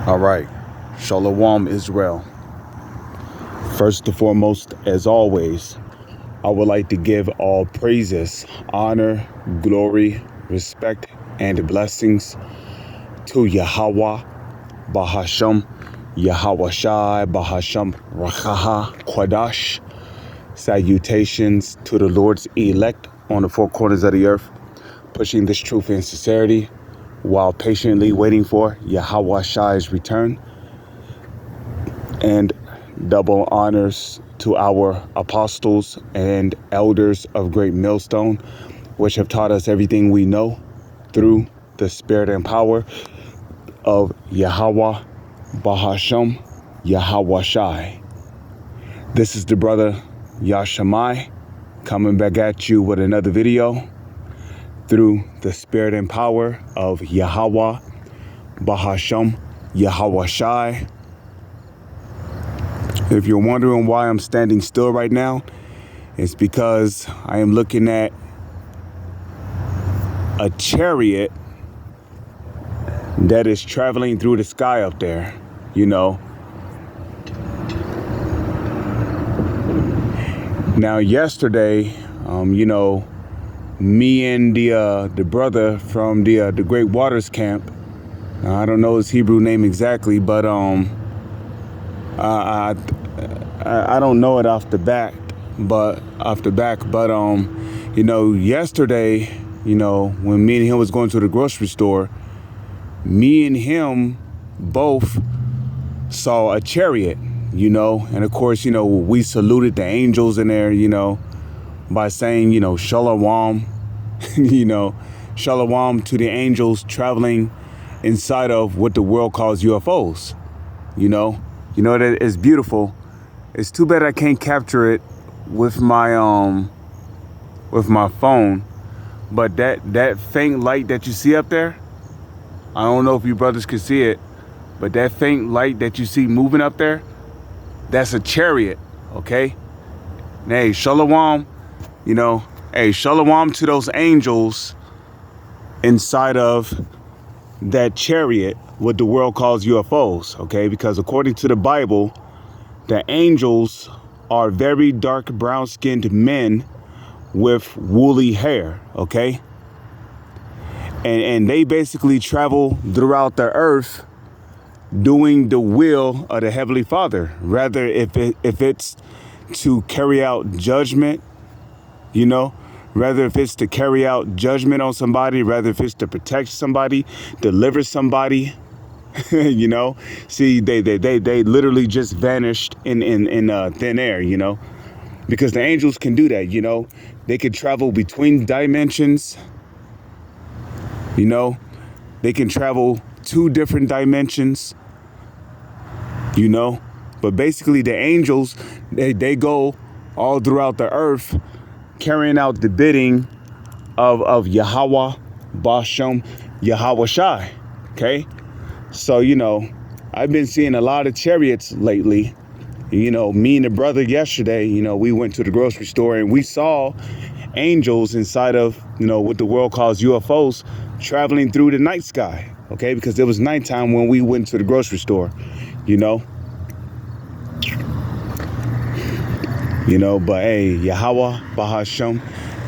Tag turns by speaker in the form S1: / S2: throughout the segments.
S1: All right, Shalom Israel. First and foremost, as always, I would like to give all praises, honor, glory, respect, and blessings to Yahweh, Bahasham, Yahweh Shai, Bahasham, Rachaha, Quadash. Salutations to the Lord's elect on the four corners of the earth, pushing this truth in sincerity while patiently waiting for Yahweh Shai's return. And double honors to our apostles and elders of Great Millstone, which have taught us everything we know through the spirit and power of Yahweh, Bahasham, Yahweh Shai. This is the brother Yashamai coming back at you with another video through the spirit and power of Yahweh, Bahasham, Yahweh Shai. If you're wondering why I'm standing still right now, it's because I am looking at a chariot that is traveling through the sky up there, you know. Now, yesterday, me and the brother from the Great Waters Camp, I don't know his Hebrew name exactly, but I don't know it off the back, but yesterday, when me and him was going to the grocery store, me and him both saw a chariot, and of course, we saluted the angels in there, by saying, shalom, shalom to the angels traveling inside of what the world calls UFOs, that is beautiful. It's too bad I can't capture it with my phone, but that faint light that you see up there, I don't know if you brothers can see it, but that faint light that you see moving up there, that's a chariot, okay? And hey, shalom, shalom to those angels inside of that chariot, what the world calls UFOs, okay? Because according to the Bible, the angels are very dark brown-skinned men with woolly hair, okay? And they basically travel throughout the earth doing the will of the Heavenly Father. Rather, if it's to carry out judgment, rather if it's to carry out judgment on somebody, rather if it's to protect somebody, deliver somebody, see, they literally just vanished in thin air, because the angels can do that, they can travel between dimensions, they can travel 2 different dimensions, but basically the angels, they go all throughout the earth carrying out the bidding of Yahweh, Basham, Yahweh Shai, okay? So, I've been seeing a lot of chariots lately. Me and the brother yesterday, we went to the grocery store and we saw angels inside of, what the world calls UFOs traveling through the night sky, okay? Because it was nighttime when we went to the grocery store, but hey, Yahweh, Bahasham,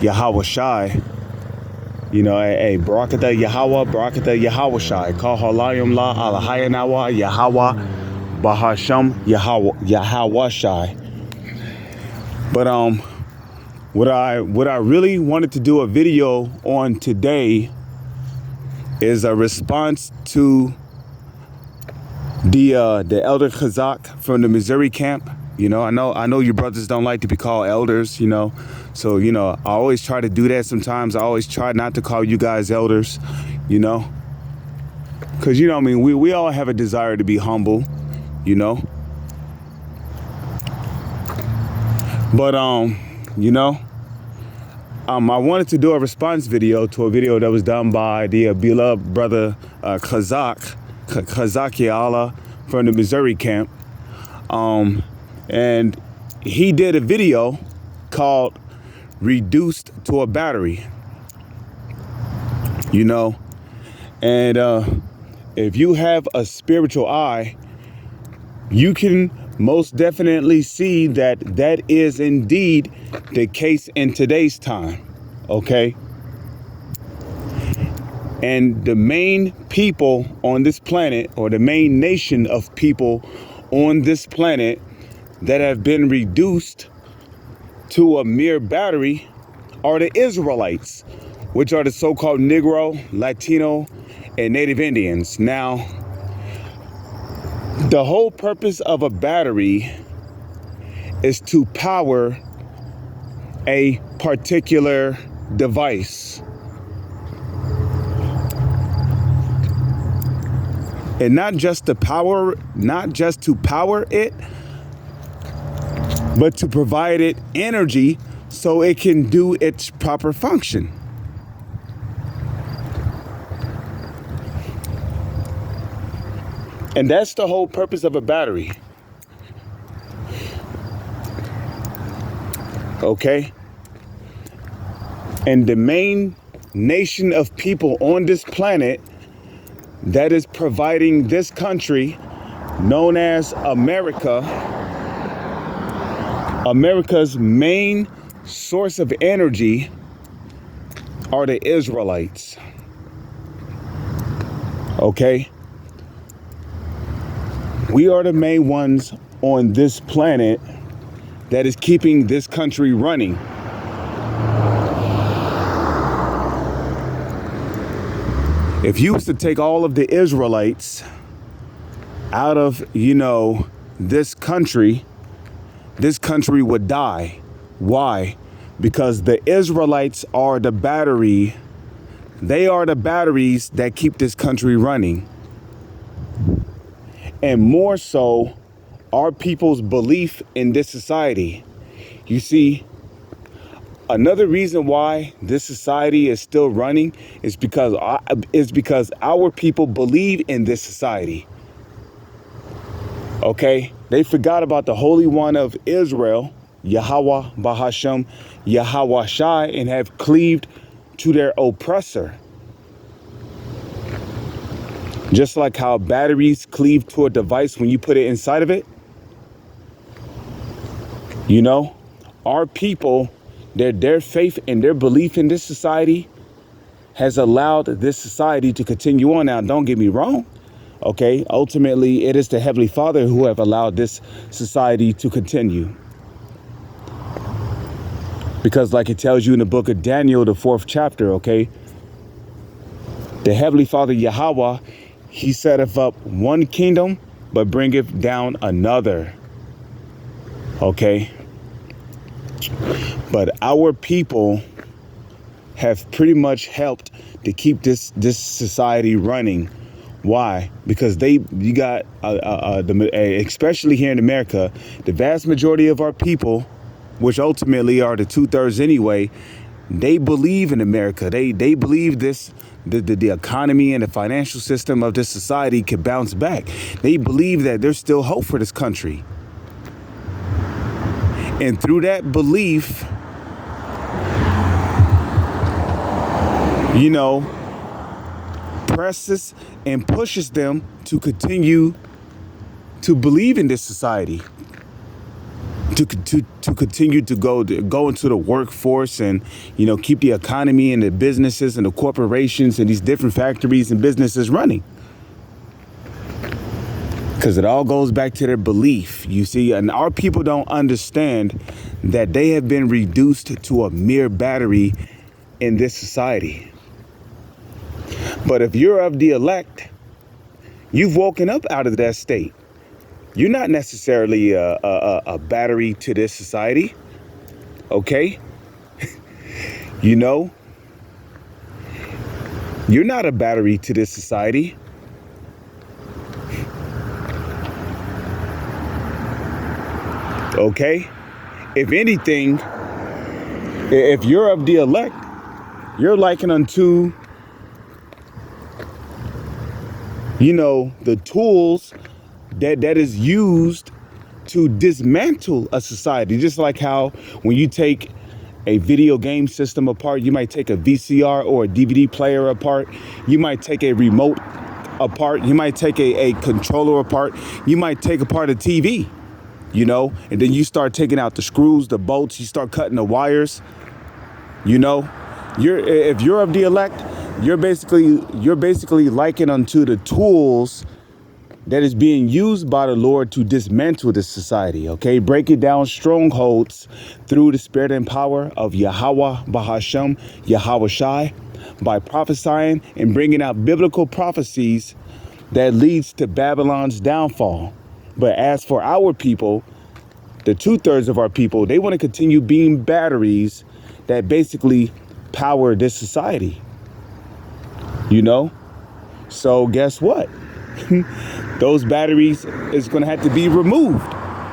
S1: Yahweh Shai, hey, Barakatah Yahweh, Barakatah Yahweh Shai, Kal Halayim La Alahayanawa, Yahweh, Bahasham, Yahweh Shai. But what I really wanted to do a video on today is a response to the elder Chazak from the Missouri camp. I know you brothers don't like to be called elders, so, I always try to do that sometimes. I always try not to call you guys elders, because, we all have a desire to be humble, but, I wanted to do a response video to a video that was done by the beloved brother Chazak Yala from the Missouri camp. And he did a video called Reduced to a Battery, and if you have a spiritual eye, you can most definitely see that that is indeed the case in today's time. Okay. And the main people on this planet, or the main nation of people on this planet that have been reduced to a mere battery, are the Israelites, which are the so-called Negro, Latino, and Native Indians. Now, the whole purpose of a battery is to power a particular device. And not just to power it, but to provide it energy so it can do its proper function. And that's the whole purpose of a battery. Okay? And the main nation of people on this planet that is providing this country, known as America, America's main source of energy are the Israelites. Okay? We are the main ones on this planet that is keeping this country running. If you was to take all of the Israelites out of, this country would die. Why? Because the Israelites are the battery. They are the batteries that keep this country running. And more so, our people's belief in this society. You see, another reason why this society is still running is because our people believe in this society. Okay? They forgot about the Holy One of Israel, Yahweh Bahashem, Yahweh Shai, and have cleaved to their oppressor. Just like how batteries cleave to a device when you put it inside of it. Our people, their faith and their belief in this society has allowed this society to continue on. Now, don't get me wrong. Okay, ultimately, it is the Heavenly Father who have allowed this society to continue. Because like it tells you in the book of Daniel, the 4th chapter, okay, the Heavenly Father, Yahweh, he setteth up one kingdom, but bringeth down another. Okay. But our people have pretty much helped to keep this society running. Why? Because you got, especially here in America, the vast majority of our people, which ultimately are the 2/3 anyway, they believe in America. They believe the economy and the financial system of this society can bounce back. They believe that there's still hope for this country. And through that belief, presses and pushes them to continue to believe in this society. To continue to go into the workforce and, keep the economy and the businesses and the corporations and these different factories and businesses running. Because it all goes back to their belief, you see. And our people don't understand that they have been reduced to a mere battery in this society. But if you're of the elect, you've woken up out of that state. You're not necessarily a battery to this society, okay? You're not a battery to this society. Okay? If anything, if you're of the elect, you're likened unto, the tools that is used to dismantle a society. Just like how when you take a video game system apart, you might take a VCR or a DVD player apart. You might take a remote apart. You might take a controller apart. You might take apart a TV, you know, and then you start taking out the screws, the bolts. You start cutting the wires. You know, if you're of the elect, you're basically likened unto the tools that is being used by the Lord to dismantle this society, okay? Breaking down strongholds through the spirit and power of Yahweh Bahashem, Yahweh Shai, by prophesying and bringing out biblical prophecies that leads to Babylon's downfall. But as for our people, the 2/3 of our people, they want to continue being batteries that basically power this society, you know? So guess what? Those batteries is going to have to be removed,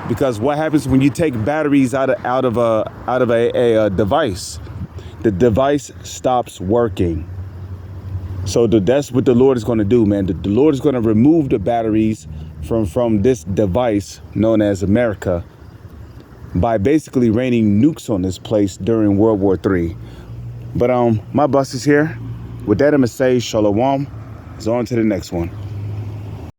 S1: because what happens when you take batteries out of a device? The device stops working. So that's what the Lord is going to do, man. The Lord is going to remove the batteries from this device known as America by basically raining nukes on this place during World War III. But my bus is here. With that, I'm going to say shalom. It's on to the next one.